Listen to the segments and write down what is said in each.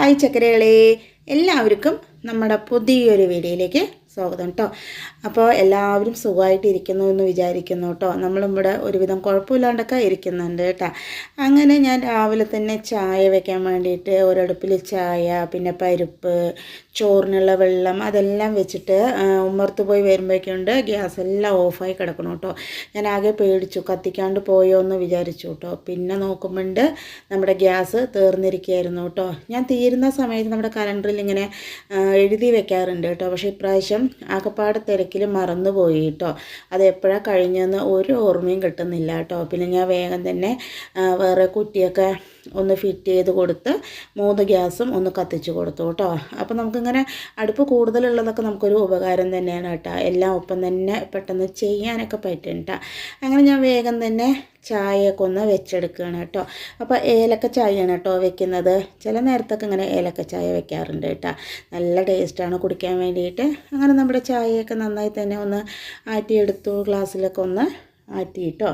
Hi ചക്കരകളെ, എല്ലാവർക്കും നമ്മുടെ പുതിയൊരു വീഡിയോയിലേക്ക് സ്വാഗതം കേട്ടോ. അപ്പോൾ എല്ലാവരും സുഖമായിട്ടിരിക്കുന്നു എന്ന് വിചാരിക്കുന്നു കേട്ടോ. നമ്മളിവിടെ ഒരുവിധം കുഴപ്പമില്ലാണ്ടൊക്കെ ഇരിക്കുന്നുണ്ട് കേട്ടോ. അങ്ങനെ ഞാൻ രാവിലെ തന്നെ ചായ വെക്കാൻ വേണ്ടിയിട്ട് ഒരടുപ്പിൽ ചായ, പിന്നെ പരിപ്പ്, ചോറിനുള്ള വെള്ളം അതെല്ലാം വെച്ചിട്ട് ഉമ്മർത്ത് പോയി വരുമ്പോഴേക്കുണ്ട് ഗ്യാസ് എല്ലാം ഓഫായി കിടക്കണം കേട്ടോ. ഞാൻ ആകെ പേടിച്ചു, കത്തിക്കാണ്ട് പോയോ എന്ന് വിചാരിച്ചു കേട്ടോ. പിന്നെ നോക്കുമ്പോണ്ട് നമ്മുടെ ഗ്യാസ് തീർന്നിരിക്കുകയായിരുന്നു കേട്ടോ. ഞാൻ തീരുന്ന സമയത്ത് നമ്മുടെ കലണ്ടറിൽ ഇങ്ങനെ എഴുതി വെക്കാറുണ്ട് കേട്ടോ. പക്ഷേ ഇപ്രാവശ്യം ആകപ്പാടെ തിരക്കിൽ മറന്നുപോയി കേട്ടോ. അത് എപ്പോഴാണ് കഴിഞ്ഞതെന്ന് ഒരു ഓർമ്മയും കിട്ടുന്നില്ല കേട്ടോ. പിന്നെ ഞാൻ വേഗം തന്നെ വേറെ കുറ്റിയൊക്കെ ഒന്ന് ഫിറ്റ് ചെയ്ത് കൊടുത്ത് 3 ഗ്യാസും ഒന്ന് കത്തിച്ച് കൊടുത്തു കേട്ടോ. അപ്പോൾ നമുക്കിങ്ങനെ അടുപ്പ് കൂടുതലുള്ളതൊക്കെ നമുക്കൊരു ഉപകാരം തന്നെയാണ് കേട്ടോ. എല്ലാം ഒപ്പം തന്നെ പെട്ടെന്ന് ചെയ്യാനൊക്കെ പറ്റും കേട്ടോ. അങ്ങനെ ഞാൻ വേഗം തന്നെ ചായയൊക്കെ ഒന്ന് വെച്ചെടുക്കുകയാണ് കേട്ടോ. അപ്പോൾ ഏലക്ക ചായയാണ് കേട്ടോ വെക്കുന്നത്. ചില നേരത്തൊക്കെ ഇങ്ങനെ ഏലക്ക ചായ വെക്കാറുണ്ട് കേട്ടോ. നല്ല ടേസ്റ്റാണ് കുടിക്കാൻ വേണ്ടിയിട്ട്. അങ്ങനെ നമ്മുടെ ചായയൊക്കെ നന്നായി തന്നെ ഒന്ന് ആറ്റിയെടുത്തു. ഗ്ലാസ്സിലൊക്കെ ഒന്ന് ആറ്റിയിട്ടോ,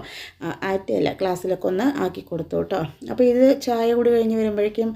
ആറ്റിയല്ല ഗ്ലാസ്സിലൊക്കെ ഒന്ന് ആക്കി കൊടുത്തു കേട്ടോ. അപ്പോൾ ഇത് ചായ കൂടി കഴിഞ്ഞ് വരുമ്പോഴേക്കും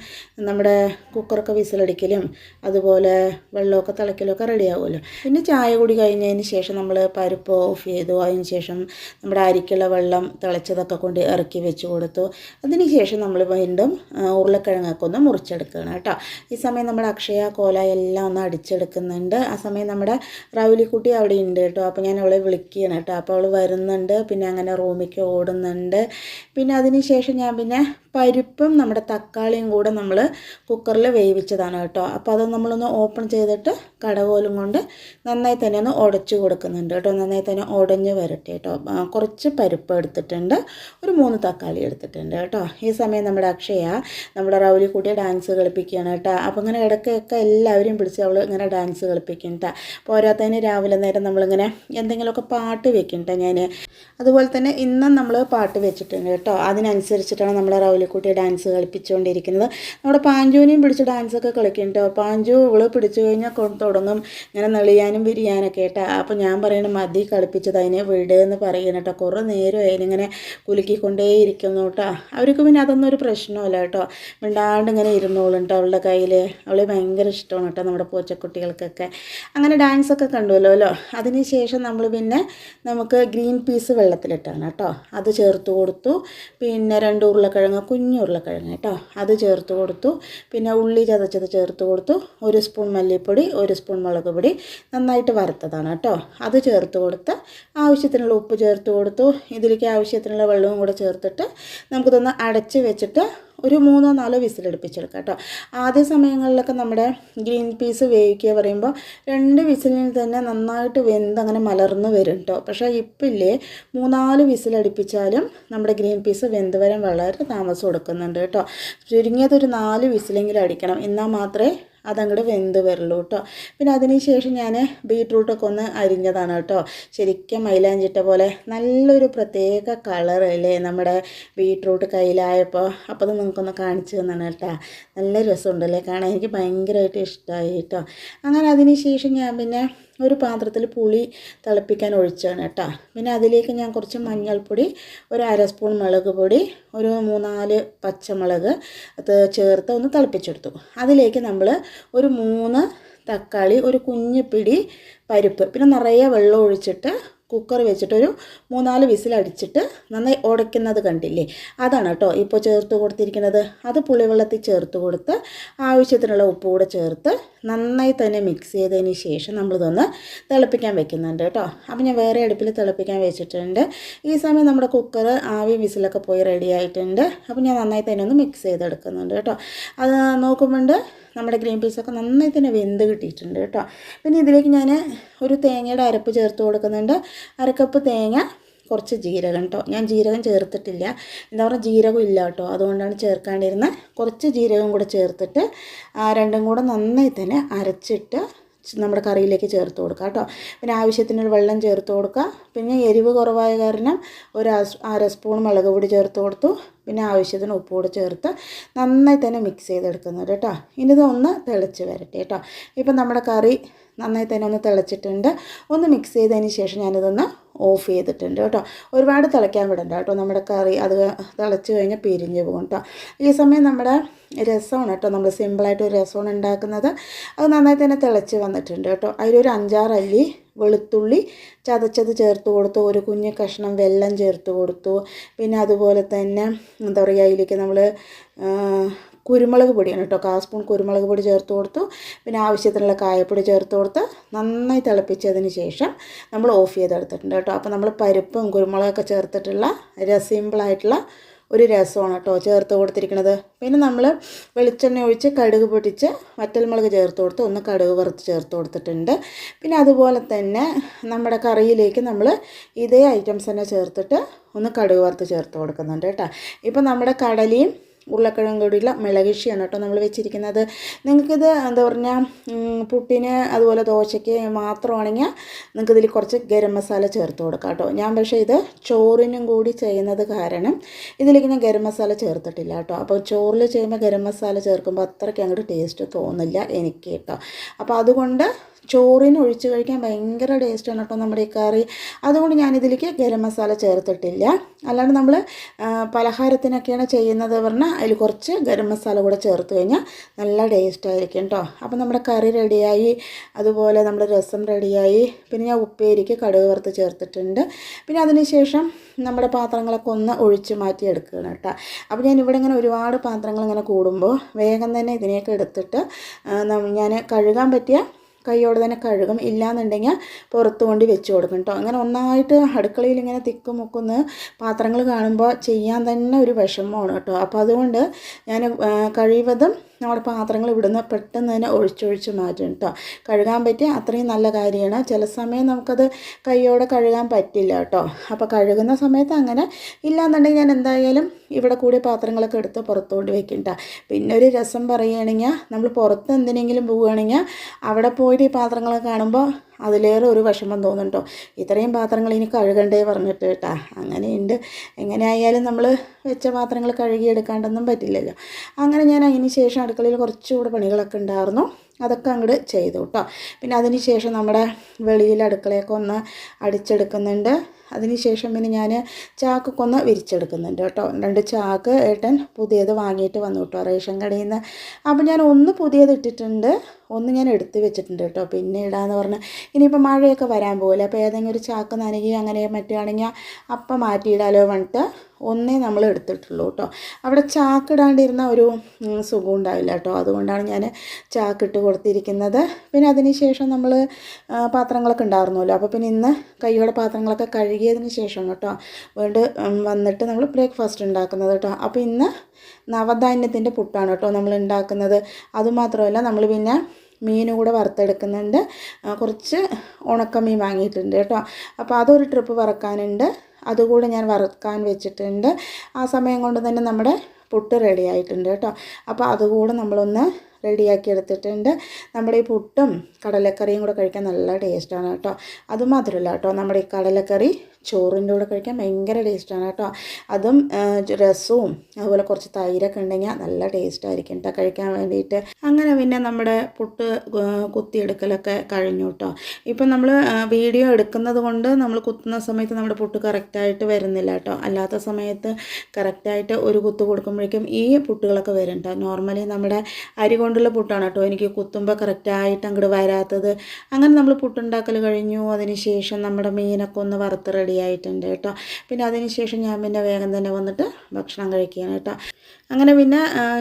നമ്മുടെ കുക്കറൊക്കെ വിസിലടിക്കലും അതുപോലെ വെള്ളമൊക്കെ തിളയ്ക്കലൊക്കെ റെഡിയാവുമല്ലോ. പിന്നെ ചായ കൂടി കഴിഞ്ഞതിന് ശേഷം നമ്മൾ പരിപ്പ് ഓഫ് ചെയ്തു. അതിന് ശേഷം നമ്മുടെ അരിക്കുള്ള വെള്ളം തിളച്ചതൊക്കെ കൊണ്ട് ഇറക്കി വെച്ച് കൊടുത്തു. അതിന് ശേഷം നമ്മൾ വീണ്ടും ഉരുളക്കിഴങ്ങൊക്കെ ഒന്ന് മുറിച്ചെടുക്കുകയാണ് കേട്ടോ. ഈ സമയം നമ്മുടെ അക്ഷയ കോല എല്ലാം ഒന്ന് അടിച്ചെടുക്കുന്നുണ്ട്. ആ സമയം നമ്മുടെ റൗലിക്കുട്ടി അവിടെ ഉണ്ട് കേട്ടോ. അപ്പോൾ ഞാൻ അവളെ വിളിക്കുകയാണ് കേട്ടോ. അപ്പോൾ അവൾ വരുന്നുണ്ട്. പിന്നെ അങ്ങനെ റൂമിലേക്ക് ഓടുന്നുണ്ട്. പിന്നെ അതിന് ശേഷം ഞാൻ പിന്നെ പരിപ്പും നമ്മുടെ തക്കാളിയും കൂടെ നമ്മൾ കുക്കറിൽ വേവിച്ചതാണ് കേട്ടോ. അപ്പോൾ അത് നമ്മളൊന്ന് ഓപ്പൺ ചെയ്തിട്ട് കടകോലും കൊണ്ട് നന്നായി തന്നെ ഒന്ന് ഉടച്ചു കൊടുക്കുന്നുണ്ട് കേട്ടോ. നന്നായി തന്നെ ഉടഞ്ഞ് വരട്ടെ കേട്ടോ. കുറച്ച് പരിപ്പ് എടുത്തിട്ടുണ്ട്, ഒരു 3 തക്കാളി എടുത്തിട്ടുണ്ട് കേട്ടോ. ഈ സമയം നമ്മുടെ അക്ഷയ നമ്മുടെ റൗലിക്കുട്ടിയെ ഡാൻസ് കളിപ്പിക്കുകയാണ് കേട്ടോ. അപ്പോൾ ഇങ്ങനെ ഇടയ്ക്കൊക്കെ എല്ലാവരെയും പിടിച്ച് അവൾ ഇങ്ങനെ ഡാൻസ് കളിപ്പിക്കും കേട്ടോ. പോരാത്തതിന് രാവിലെ നേരം നമ്മളിങ്ങനെ എന്തെങ്കിലുമൊക്കെ പാട്ട് വെക്കും കേട്ടോ ഞാൻ. അതുപോലെ തന്നെ ഇന്നും നമ്മൾ പാട്ട് വെച്ചിട്ടുണ്ട് കേട്ടോ. അതിനനുസരിച്ചിട്ടാണ് നമ്മൾ റൗലിക്കുട്ടിയെ ഡാൻസ് കളിപ്പിച്ചുകൊണ്ടിരിക്കുന്നത്. നമ്മുടെ പാഞ്ചുവിനെയും പിടിച്ച് ഡാൻസൊക്കെ കളിക്കും കേട്ടോ. പാഞ്ചു ഇവള് പിടിച്ചു കഴിഞ്ഞാൽ തുടങ്ങും ഇങ്ങനെ നെളിയാനും വിരിയാനൊക്കെ കേട്ടോ. അപ്പോൾ ഞാൻ പറയണം മതി കളിപ്പിച്ചത്, അതിനെ വിടുകയെന്ന് പറയണം കേട്ടോ. കുറേ നേരം അതിനിങ്ങനെ കുലുക്കിക്കൊണ്ടേയിരിക്കുന്നു കേട്ടോ. അവർക്ക് പിന്നെ അതൊന്നും ഒരു പ്രശ്നമല്ല കേട്ടോ. മിണ്ടാണ്ട് ഇങ്ങനെ ഇരുന്നോളും കേട്ടോ അവളുടെ കയ്യിൽ. അവളെ ഭയങ്കര ഇഷ്ടമാണ് കേട്ടോ നമ്മുടെ പൂച്ചക്കുട്ടികൾക്കൊക്കെ. അങ്ങനെ ഡാൻസൊക്കെ കണ്ടുവല്ലോ. അതിന് ശേഷം നമ്മൾ പിന്നെ നമുക്ക് ഗ്രീൻ പീസ് വെള്ളത്തിലിട്ടാണ് കേട്ടോ. അത് ചേർത്ത് കൊടുത്തു. പിന്നെ 2 ഉരുളക്കിഴങ്ങ്, കുഞ്ഞു ഉരുളക്കിഴങ്ങ് കേട്ടോ, അത് ചേർത്ത് കൊടുത്തു. പിന്നെ ഉള്ളി ചതച്ചത് ചേർത്ത് കൊടുത്തു. 1 സ്പൂൺ മല്ലിപ്പൊടി, 1 സ്പൂൺ മുളക് പൊടി നന്നായിട്ട് വറുത്തതാണ് കേട്ടോ. അത് ചേർത്ത് കൊടുത്ത് ആവശ്യത്തിനുള്ള ഉപ്പ് ചേർത്ത് കൊടുത്തു. ഇതിലേക്ക് ആവശ്യത്തിനുള്ള വെള്ളവും കൂടെ ചേർത്തിട്ട് നമുക്കിതൊന്ന് അടച്ച് വെച്ചിട്ട് ഒരു 3-4 വിസിലടുപ്പിച്ചെടുക്കാം കേട്ടോ. ആദ്യ സമയങ്ങളിലൊക്കെ നമ്മുടെ ഗ്രീൻ പീസ് വേവിക്കുക പറയുമ്പോൾ 2 വിസിലിൽ തന്നെ നന്നായിട്ട് വെന്ത് അങ്ങനെ മലർന്ന് വരും കേട്ടോ. പക്ഷേ ഇപ്പം ഇല്ലേ 3-4 വിസിലടുപ്പിച്ചാലും നമ്മുടെ ഗ്രീൻ പീസ് വെന്ത് വരാൻ വളരെ താമസം എടുക്കുന്നുണ്ട് കേട്ടോ. ചുരുങ്ങിയതൊരു 4 വിസിലെങ്കിലും അടിക്കണം, എന്നാൽ മാത്രമേ അതങ്ങോട്ട് വെന്ത് വരുള്ളൂ കേട്ടോ. പിന്നെ അതിന് ശേഷം ഞാൻ ബീട്രൂട്ടൊക്കെ ഒന്ന് അരിഞ്ഞതാണ് കേട്ടോ. ശരിക്കും മൈലാഞ്ചിട്ട പോലെ നല്ലൊരു പ്രത്യേക കളറല്ലേ നമ്മുടെ ബീട്രൂട്ട് കയ്യിലായപ്പോൾ. അപ്പോൾ അത് നിങ്ങൾക്കൊന്ന് കാണിച്ചു തന്നാണ് കേട്ടോ. നല്ല രസമുണ്ടല്ലേ കാണാൻ, എനിക്ക് ഭയങ്കരമായിട്ട് ഇഷ്ടമായി കേട്ടോ. അങ്ങനെ അതിന് ശേഷം ഞാൻ പിന്നെ ഒരു പാത്രത്തിൽ പുളി തിളപ്പിക്കാൻ ഒഴിച്ചാണ് കേട്ടോ. പിന്നെ അതിലേക്ക് ഞാൻ കുറച്ച് മഞ്ഞൾപ്പൊടി, ഒരു 1/2 സ്പൂൺ മുളക് പൊടി, ഒരു 3-4 പച്ചമുളക് അത് ചേർത്ത് ഒന്ന് തിളപ്പിച്ചെടുത്തു. അതിലേക്ക് നമ്മൾ ഒരു 3 തക്കാളി, ഒരു കുഞ്ഞു പിടി പരിപ്പ്, പിന്നെ നിറയെ വെള്ളം ഒഴിച്ചിട്ട് കുക്കർ വെച്ചിട്ടൊരു 3-4 വിസിലടിച്ചിട്ട് നന്നായി ഉടയ്ക്കുന്നത് കണ്ടില്ലേ, അതാണ് കേട്ടോ ഇപ്പോൾ ചേർത്ത് കൊടുത്തിരിക്കുന്നത്. അത് പുളിവെള്ളത്തിൽ ചേർത്ത് കൊടുത്ത് ആവശ്യത്തിനുള്ള ഉപ്പ് കൂടെ ചേർത്ത് നന്നായി തന്നെ മിക്സ് ചെയ്തതിന് ശേഷം നമ്മളിതൊന്ന് തിളപ്പിക്കാൻ വെക്കുന്നുണ്ട് കേട്ടോ. അപ്പോൾ ഞാൻ വേറെ അടുപ്പിൽ തിളപ്പിക്കാൻ വെച്ചിട്ടുണ്ട്. ഈ സമയം നമ്മുടെ കുക്കർ ആവി വിസിലൊക്കെ പോയി റെഡി ആയിട്ടുണ്ട്. അപ്പോൾ ഞാൻ നന്നായി തന്നെ ഒന്ന് മിക്സ് ചെയ്തെടുക്കുന്നുണ്ട് കേട്ടോ. അത് നോക്കുമ്പോണ്ട് നമ്മുടെ ഗ്രീൻ പീസൊക്കെ നന്നായി തന്നെ വെന്ത് കിട്ടിയിട്ടുണ്ട് കേട്ടോ. പിന്നെ ഇതിലേക്ക് ഞാൻ ഒരു തേങ്ങയുടെ അരപ്പ് ചേർത്ത് കൊടുക്കുന്നുണ്ട്. 1 കപ്പ് തേങ്ങ, കുറച്ച് ജീരകം കേട്ടോ. ഞാൻ ജീരകം ചേർത്തിട്ടില്ല, എന്താ പറയുക ജീരകം ഇല്ല കേട്ടോ, അതുകൊണ്ടാണ് ചേർക്കാണ്ടിരുന്നത്. കുറച്ച് ജീരകം കൂടെ ചേർത്തിട്ട് രണ്ടും കൂടെ നന്നായി തന്നെ അരച്ചിട്ട് നമ്മുടെ കറിയിലേക്ക് ചേർത്ത് കൊടുക്കുക കേട്ടോ. പിന്നെ ആവശ്യത്തിനൊരു വെള്ളം ചേർത്ത് കൊടുക്കുക. പിന്നെ എരിവ് കുറവായ കാരണം ഒരു 1/2 സ്പൂൺ മുളക് പൊടി ചേർത്ത് കൊടുത്തു. പിന്നെ ആവശ്യത്തിന് ഉപ്പ് കൂടെ ചേർത്ത് നന്നായി തന്നെ മിക്സ് ചെയ്തെടുക്കുന്നത് കേട്ടോ. ഇനി ഇതൊന്ന് തിളച്ച് വരട്ടെ കേട്ടോ. ഇപ്പം നമ്മുടെ കറി നന്നായി തന്നെ ഒന്ന് തിളച്ചിട്ടുണ്ട്. ഒന്ന് മിക്സ് ചെയ്തതിന് ശേഷം ഞാനിതൊന്ന് ഓഫ് ചെയ്തിട്ടുണ്ട് കേട്ടോ. ഒരുപാട് തിളയ്ക്കാൻ വിടണ്ട കേട്ടോ, നമ്മുടെ കറി അത് തിളച്ച് കഴിഞ്ഞാൽ പിരിഞ്ഞ് പോകും കേട്ടോ. ഈ സമയം നമ്മുടെ രസമാണ് കേട്ടോ, നമ്മൾ സിമ്പിളായിട്ട് ഒരു രസമാണ് ഉണ്ടാക്കുന്നത്. അത് നന്നായി തന്നെ തിളച്ച് വന്നിട്ടുണ്ട് കേട്ടോ. അതിലൊരു 5-6 അല്ലി വെളുത്തുള്ളി ചതച്ചത് ചേർത്ത് കൊടുത്തു, ഒരു കുഞ്ഞ് കഷ്ണം വെല്ലം ചേർത്ത് കൊടുത്തു. പിന്നെ അതുപോലെ തന്നെ എന്താ പറയുക, അതിലേക്ക് നമ്മൾ കുരുമുളക് പൊടിയാണ് കേട്ടോ, 1/4 സ്പൂൺ കുരുമുളക് പൊടി ചേർത്ത് കൊടുത്തു. പിന്നെ ആവശ്യത്തിനുള്ള കായപ്പൊടി ചേർത്ത് കൊടുത്ത് നന്നായി തിളപ്പിച്ചതിന് ശേഷം നമ്മൾ ഓഫ് ചെയ്തെടുത്തിട്ടുണ്ട് കേട്ടോ. അപ്പോൾ നമ്മൾ പരിപ്പും കുരുമുളകൊക്കെ ചേർത്തിട്ടുള്ള സിമ്പിളായിട്ടുള്ള ഒരു രസമാണ് കേട്ടോ ചേർത്ത് കൊടുത്തിരിക്കുന്നത്. പിന്നെ നമ്മൾ വെളിച്ചെണ്ണ ഒഴിച്ച് കടുക് പൊട്ടിച്ച് വറ്റൽമുളക് ചേർത്ത് കൊടുത്ത് ഒന്ന് കടുക് വറുത്ത് ചേർത്ത് കൊടുത്തിട്ടുണ്ട്. പിന്നെ അതുപോലെ തന്നെ നമ്മുടെ കറിയിലേക്ക് നമ്മൾ ഇതേ ഐറ്റംസ് തന്നെ ചേർത്തിട്ട് ഒന്ന് കടുക് വറുത്ത് ചേർത്ത് കൊടുക്കുന്നുണ്ട് കേട്ടോ. ഇപ്പം നമ്മുടെ കടലയും ഉരുളക്കിഴങ്ങ് കൂടിയുള്ള മിളകിഷിയാണ് കേട്ടോ നമ്മൾ വെച്ചിരിക്കുന്നത്. നിങ്ങൾക്കിത് എന്താ പറഞ്ഞാൽ പുട്ടിന് അതുപോലെ ദോശയ്ക്ക് മാത്രമാണെങ്കിൽ നിങ്ങൾക്കിതിൽ കുറച്ച് ഗരം മസാല ചേർത്ത് കൊടുക്കാം കേട്ടോ. ഞാൻ പക്ഷേ ഇത് ചോറിനും കൂടി ചെയ്യുന്നത് കാരണം ഇതിലേക്ക് ഞാൻ ഗരം മസാല ചേർത്തിട്ടില്ല കേട്ടോ. അപ്പോൾ ചോറിൽ ചെയ്യുമ്പോൾ ഗരം മസാല ചേർക്കുമ്പോൾ അത്രയ്ക്ക് അങ്ങോട്ട് ടേസ്റ്റ് തോന്നില്ല എനിക്ക് കേട്ടോ. അപ്പോൾ അതുകൊണ്ട് ചോറിന് ഒഴിച്ച് കഴിക്കാൻ ഭയങ്കര ടേസ്റ്റാണ് കേട്ടോ നമ്മുടെ ഈ കറി. അതുകൊണ്ട് ഞാനിതിലേക്ക് ഗരം മസാല ചേർത്തിട്ടില്ല. അല്ലാണ്ട് നമ്മൾ പലഹാരത്തിനൊക്കെയാണ് ചെയ്യുന്നത് പറഞ്ഞാൽ അതിൽ കുറച്ച് ഗരം മസാല കൂടെ ചേർത്ത് കഴിഞ്ഞാൽ നല്ല ടേസ്റ്റായിരിക്കും കേട്ടോ. അപ്പോൾ നമ്മുടെ കറി റെഡിയായി, അതുപോലെ നമ്മുടെ രസം റെഡിയായി. പിന്നെ ഞാൻ ഉപ്പേരിക്ക് കടുക് വറുത്ത് ചേർത്തിട്ടുണ്ട്. പിന്നെ അതിന് ശേഷം നമ്മുടെ പാത്രങ്ങളൊക്കെ ഒന്ന് ഒഴിച്ച് മാറ്റി എടുക്കുകയാണ് കേട്ടോ. അപ്പോൾ ഞാൻ ഇവിടെ ഇങ്ങനെ ഒരുപാട് പാത്രങ്ങൾ ഇങ്ങനെ കൂടുമ്പോൾ വേഗം തന്നെ ഇതിനെയൊക്കെ എടുത്തിട്ട് ഞാൻ കഴുകാൻ പറ്റിയ കൈയോടെ തന്നെ കഴുകും, ഇല്ലയെന്നുണ്ടെങ്കിൽ പുറത്ത് കൊണ്ട് വെച്ച് കൊടുക്കും കേട്ടോ. അങ്ങനെ ഒന്നായിട്ട് അടുക്കളയിൽ ഇങ്ങനെ തിക്കും മുക്കുന്ന പാത്രങ്ങൾ കാണുമ്പോൾ ചെയ്യാൻ തന്നെ ഒരു വിഷമമാണ് കേട്ടോ. അപ്പോൾ അതുകൊണ്ട് ഞാൻ കഴിവതും നമ്മുടെ പാത്രങ്ങൾ ഇവിടുന്ന് പെട്ടെന്ന് തന്നെ ഒഴിച്ചൊഴിച്ച് മാറ്റും കേട്ടോ. കഴുകാൻ പറ്റിയ അത്രയും നല്ല കാര്യമാണ്. ചില സമയം നമുക്കത് കൈയോടെ കഴുകാൻ പറ്റില്ല കേട്ടോ. അപ്പോൾ കഴുകുന്ന സമയത്ത് അങ്ങനെ, ഇല്ലയെന്നുണ്ടെങ്കിൽ ഞാൻ എന്തായാലും ഇവിടെ കൂടി പാത്രങ്ങളൊക്കെ എടുത്ത് പുറത്തുകൊണ്ട് വെക്കും കേട്ടോ. പിന്നെ ഒരു രസം പറയുകയാണെങ്കിൽ നമ്മൾ പുറത്ത് എന്തിനെങ്കിലും പോവുകയാണെങ്കിൽ അവിടെ പോയിട്ട് ഈ പാത്രങ്ങളൊക്കെ കാണുമ്പോൾ അതിലേറെ ഒരു വിഷമം തോന്നും ഇത്രയും പാത്രങ്ങൾ ഇനി കഴുകണ്ടേ പറഞ്ഞിട്ട് കേട്ടോ. അങ്ങനെയുണ്ട്. എങ്ങനെയായാലും നമ്മൾ വെച്ച പാത്രങ്ങൾ കഴുകിയെടുക്കാണ്ടൊന്നും പറ്റില്ലല്ലോ. അങ്ങനെ ഞാൻ അതിന് ശേഷം അടുക്കളയിൽ കുറച്ചുകൂടെ പണികളൊക്കെ ഉണ്ടായിരുന്നു, അതൊക്കെ അങ്ങോട്ട് ചെയ്തു കേട്ടോ. പിന്നെ അതിന് ശേഷം നമ്മുടെ വെളിയിൽ അടുക്കളയൊക്കെ ഒന്ന് അടിച്ചെടുക്കുന്നുണ്ട്. അതിന് ശേഷം പിന്നെ ഞാൻ ചാക്കൊക്കെ ഒന്ന് വിരിച്ചെടുക്കുന്നുണ്ട് കേട്ടോ. 2 ചാക്ക് ഏട്ടൻ പുതിയത് വാങ്ങിയിട്ട് വന്നു കേട്ടോ റേഷൻ കടയിൽ നിന്ന്. അപ്പോൾ ഞാൻ ഒന്ന് പുതിയത് ഇട്ടിട്ടുണ്ട്, ഒന്ന് ഞാൻ എടുത്ത് വെച്ചിട്ടുണ്ട് കേട്ടോ. പിന്നെ ഇടാന്ന് പറഞ്ഞാൽ ഇനിയിപ്പോൾ മഴയൊക്കെ വരാൻ പോകില്ല, അപ്പോൾ ഏതെങ്കിലും ഒരു ചാക്ക് നനകി അങ്ങനെ മറ്റുകയാണെങ്കിൽ അപ്പം മാറ്റിയിടാലോ പറഞ്ഞിട്ട് ഒന്നേ നമ്മൾ എടുത്തിട്ടുള്ളൂ കേട്ടോ. അവിടെ ചാക്കിടാണ്ടിരുന്ന ഒരു സുഖം ഉണ്ടാവില്ല കേട്ടോ. അതുകൊണ്ടാണ് ഞാൻ ചാക്കിട്ട് കൊടുത്തിരിക്കുന്നത്. പിന്നെ അതിന് ശേഷം നമ്മൾ പാത്രങ്ങളൊക്കെ ഉണ്ടായിരുന്നല്ലോ. അപ്പോൾ പിന്നെ ഇന്ന് കൈയോടെ പാത്രങ്ങളൊക്കെ കഴുകിയതിന് ശേഷം കേട്ടോ വന്നിട്ട് നമ്മൾ ബ്രേക്ക്ഫാസ്റ്റ് ഉണ്ടാക്കുന്നത് കേട്ടോ. അപ്പോൾ ഇന്ന് നവധാന്യത്തിൻ്റെ പുട്ടാണ് കേട്ടോ നമ്മൾ ഉണ്ടാക്കുന്നത്. അതുമാത്രമല്ല നമ്മൾ പിന്നെ മീനും കൂടെ വറുത്തെടുക്കുന്നുണ്ട്. കുറച്ച് ഉണക്കമീൻ വാങ്ങിയിട്ടുണ്ട് കേട്ടോ. അപ്പോൾ അതൊരു ട്രിപ്പ് വറക്കാനുണ്ട്, അതുകൂടെ ഞാൻ വറുക്കാൻ വെച്ചിട്ടുണ്ട്. ആ സമയം കൊണ്ട് തന്നെ നമ്മുടെ പുട്ട് റെഡി ആയിട്ടുണ്ട് കേട്ടോ. അപ്പോൾ അതുകൂടെ നമ്മളൊന്ന് റെഡിയാക്കി എടുത്തിട്ടുണ്ട്. നമ്മുടെ ഈ പുട്ടും കടലക്കറിയും കൂടെ കഴിക്കാൻ നല്ല ടേസ്റ്റാണ് കേട്ടോ. അതുമാത്രമല്ല കേട്ടോ, നമ്മുടെ ഈ കടലക്കറി ചോറിൻ്റെ കൂടെ കഴിക്കാൻ ഭയങ്കര ടേസ്റ്റാണ് കേട്ടോ. അതും രസവും അതുപോലെ കുറച്ച് തൈരൊക്കെ ഉണ്ടെങ്കിൽ നല്ല ടേസ്റ്റായിരിക്കും കേട്ടോ കഴിക്കാൻ വേണ്ടിയിട്ട്. അങ്ങനെ പിന്നെ നമ്മുടെ പുട്ട് കുത്തിയെടുക്കലൊക്കെ കഴിഞ്ഞു കേട്ടോ. ഇപ്പം നമ്മൾ വീഡിയോ എടുക്കുന്നത് കൊണ്ട് നമ്മൾ കുത്തുന്ന സമയത്ത് നമ്മുടെ പുട്ട് കറക്റ്റായിട്ട് വരുന്നില്ല കേട്ടോ. അല്ലാത്ത സമയത്ത് കറക്റ്റായിട്ട് ഒരു കുത്ത് കൊടുക്കുമ്പോഴേക്കും ഈ പുട്ടുകളൊക്കെ വരും കേട്ടോ. നോർമലി നമ്മുടെ അരി കൊണ്ടുള്ള പുട്ടാണ് കേട്ടോ എനിക്ക് കുത്തുമ്പോൾ കറക്റ്റായിട്ട് അങ്ങോട്ട് വരാത്തത്. അങ്ങനെ നമ്മൾ പുട്ടുണ്ടാക്കൽ കഴിഞ്ഞു. അതിന് ശേഷം നമ്മുടെ മീനൊക്കെ ഒന്ന് വറുത്ത് റെഡി ആയിട്ടുണ്ട് കേട്ടോ. പിന്നെ അതിന് ശേഷം ഞാൻ പിന്നെ വേഗം തന്നെ വന്നിട്ട് ഭക്ഷണം കഴിക്കുകയാണ് കേട്ടോ. അങ്ങനെ പിന്നെ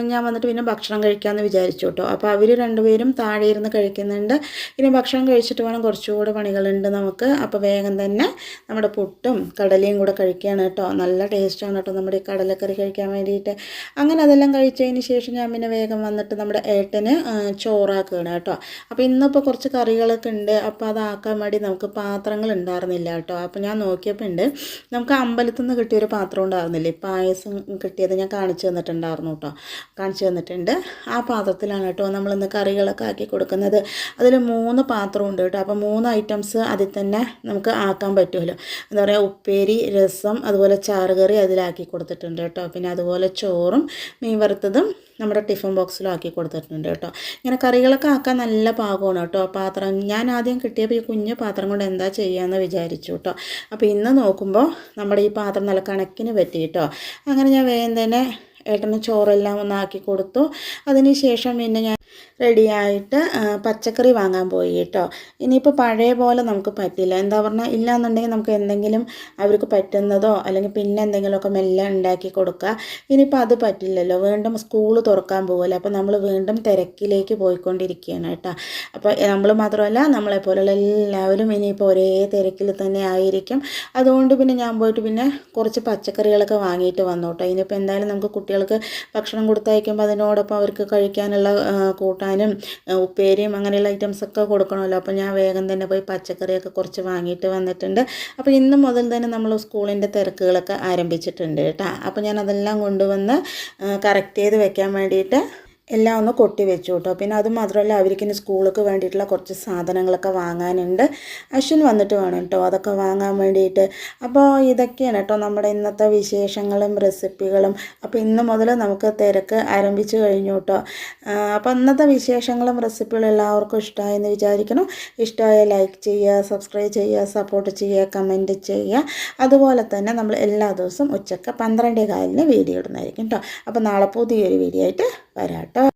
ഞാൻ വന്നിട്ട് പിന്നെ ഭക്ഷണം കഴിക്കാമെന്ന് വിചാരിച്ചു കേട്ടോ. അപ്പോൾ അവർ രണ്ടുപേരും താഴെ ഇരുന്ന് കഴിക്കുന്നുണ്ട്. ഇനി ഭക്ഷണം കഴിച്ചിട്ട് വേണം, കുറച്ചുകൂടെ പണികളുണ്ട് നമുക്ക്. അപ്പോൾ വേഗം തന്നെ നമ്മുടെ പുട്ടും കടലയും കൂടെ കഴിക്കുകയാണ് കേട്ടോ. നല്ല ടേസ്റ്റാണ് കേട്ടോ നമ്മുടെ ഈ കടലക്കറി കഴിക്കാൻ വേണ്ടിയിട്ട്. അങ്ങനെ അതെല്ലാം കഴിച്ചതിന് ശേഷം ഞാൻ പിന്നെ വേഗം വന്നിട്ട് നമ്മുടെ ഏട്ടന് ചോറാക്കുകയാണ് കേട്ടോ. അപ്പോൾ ഇന്നിപ്പോൾ കുറച്ച് കറികളൊക്കെ ഉണ്ട്. അപ്പോൾ അതാക്കാൻ വേണ്ടി നമുക്ക് പാത്രങ്ങൾ ഉണ്ടായിരുന്നില്ല കേട്ടോ. അപ്പോൾ ഞാൻ നോക്കിയപ്പോൾ ഉണ്ട്, നമുക്ക് അമ്പലത്തിൽ നിന്ന് കിട്ടിയൊരു പാത്രം ഉണ്ടായിരുന്നില്ലേ, പായസം കിട്ടിയത് ഞാൻ കാണിച്ചു തന്നിട്ടുണ്ട് തന്നിട്ടുണ്ടായിരുന്നു കേട്ടോ, കാണിച്ചു തന്നിട്ടുണ്ട്. ആ പാത്രത്തിലാണ് കേട്ടോ നമ്മളിന്ന് കറികളൊക്കെ ആക്കി കൊടുക്കുന്നത്. അതിൽ 3 പാത്രമുണ്ട് കേട്ടോ. അപ്പോൾ 3 ഐറ്റംസ് അതിൽ തന്നെ നമുക്ക് ആക്കാൻ പറ്റുമല്ലോ. എന്താ പറയുക, ഉപ്പേരി, രസം, അതുപോലെ ചാറുകറി അതിലാക്കി കൊടുത്തിട്ടുണ്ട് കേട്ടോ. പിന്നെ അതുപോലെ ചോറും മീൻ വറുത്തതും നമ്മുടെ ടിഫിൻ ബോക്സിലും ആക്കി കൊടുത്തിട്ടുണ്ട് കേട്ടോ. ഇങ്ങനെ കറികളൊക്കെ ആക്കാൻ നല്ല പാകമാണ് കേട്ടോ. പാത്രം ഞാൻ ആദ്യം കിട്ടിയപ്പോൾ ഈ കുഞ്ഞു പാത്രം കൊണ്ട് എന്താ ചെയ്യാമെന്ന് വിചാരിച്ചു കേട്ടോ. അപ്പോൾ ഇന്ന് നോക്കുമ്പോൾ നമ്മുടെ ഈ പാത്രം നല്ല കണക്കിന് പറ്റി കേട്ടോ. അങ്ങനെ ഞാൻ വേഗം തന്നെ ഏട്ടന് ചോറെല്ലാം ഒന്ന് ആക്കി കൊടുത്തു. അതിന് ശേഷം പിന്നെ ഞാൻ റെഡിയായിട്ട് പച്ചക്കറി വാങ്ങാൻ പോയി കേട്ടോ. ഇനിയിപ്പോൾ പഴയ പോലെ നമുക്ക് പറ്റില്ല, എന്താ പറഞ്ഞാൽ ഇല്ലയെന്നുണ്ടെങ്കിൽ നമുക്ക് എന്തെങ്കിലും അവർക്ക് പറ്റുന്നതോ അല്ലെങ്കിൽ പിന്നെ എന്തെങ്കിലുമൊക്കെ മെല്ലെ ഉണ്ടാക്കി കൊടുക്കുക. ഇനിയിപ്പോൾ അത് പറ്റില്ലല്ലോ, വീണ്ടും സ്കൂൾ തുറക്കാൻ പോകുമല്ലോ. അപ്പോൾ നമ്മൾ വീണ്ടും തിരക്കിലേക്ക് പോയിക്കൊണ്ടിരിക്കുകയാണ് കേട്ടോ. അപ്പോൾ നമ്മൾ മാത്രമല്ല, നമ്മളെപ്പോലുള്ള എല്ലാവരും ഇനിയിപ്പോൾ ഒരേ തിരക്കിൽ തന്നെ ആയിരിക്കും. അതുകൊണ്ട് പിന്നെ ഞാൻ പോയിട്ട് പിന്നെ കുറച്ച് പച്ചക്കറികളൊക്കെ വാങ്ങിയിട്ട് വന്നു കേട്ടോ. ഇനിയിപ്പോൾ എന്തായാലും നമുക്ക് കുട്ടികൾക്ക് ഭക്ഷണം കൊടുത്തയക്കുമ്പോൾ അതിനോടൊപ്പം അവർക്ക് കഴിക്കാനുള്ള കൂട്ടാനും ഉപ്പേരിയും അങ്ങനെയുള്ള ഐറ്റംസൊക്കെ കൊടുക്കണമല്ലോ. അപ്പോൾ ഞാൻ വേഗം തന്നെ പോയി പച്ചക്കറിയൊക്കെ കുറച്ച് വാങ്ങിയിട്ട് വന്നിട്ടുണ്ട്. അപ്പോൾ ഇന്ന് മുതൽ തന്നെ നമ്മൾ സ്കൂളിൻ്റെ തിരക്കുകളൊക്കെ ആരംഭിച്ചിട്ടുണ്ട് കേട്ടോ. അപ്പോൾ ഞാൻ അതെല്ലാം കൊണ്ടുവന്ന് കറക്റ്റ് ചെയ്ത് വെക്കാൻ വേണ്ടിയിട്ട് എല്ലാം ഒന്ന് കൊട്ടി വെച്ചു കേട്ടോ. പിന്നെ അത് മാത്രമല്ല, അവർക്കിനി സ്കൂൾക്ക് വേണ്ടിയിട്ടുള്ള കുറച്ച് സാധനങ്ങളൊക്കെ വാങ്ങാനുണ്ട്. അശ്വിൻ വന്നിട്ട് വേണം കേട്ടോ അതൊക്കെ വാങ്ങാൻ വേണ്ടിയിട്ട്. അപ്പോൾ ഇതൊക്കെയാണ് കേട്ടോ നമ്മുടെ ഇന്നത്തെ വിശേഷങ്ങളും റെസിപ്പികളും. അപ്പോൾ ഇന്ന് മുതൽ നമുക്ക് തിരക്ക് ആരംഭിച്ചു കഴിഞ്ഞു കേട്ടോ. അപ്പോൾ ഇന്നത്തെ വിശേഷങ്ങളും റെസിപ്പികളും എല്ലാവർക്കും ഇഷ്ടമായെന്ന് വിചാരിക്കണം. ഇഷ്ടമായ ലൈക്ക് ചെയ്യുക, സബ്സ്ക്രൈബ് ചെയ്യുക, സപ്പോർട്ട് ചെയ്യുക, കമൻറ്റ് ചെയ്യുക. അതുപോലെ തന്നെ നമ്മൾ എല്ലാ ദിവസവും ഉച്ചയ്ക്ക് 12:15 വീഡിയോ ഇടുന്നതായിരിക്കും കേട്ടോ. അപ്പോൾ നാളെ പുതിയൊരു വീഡിയോ ആയിട്ട് വരാം കേട്ടോ.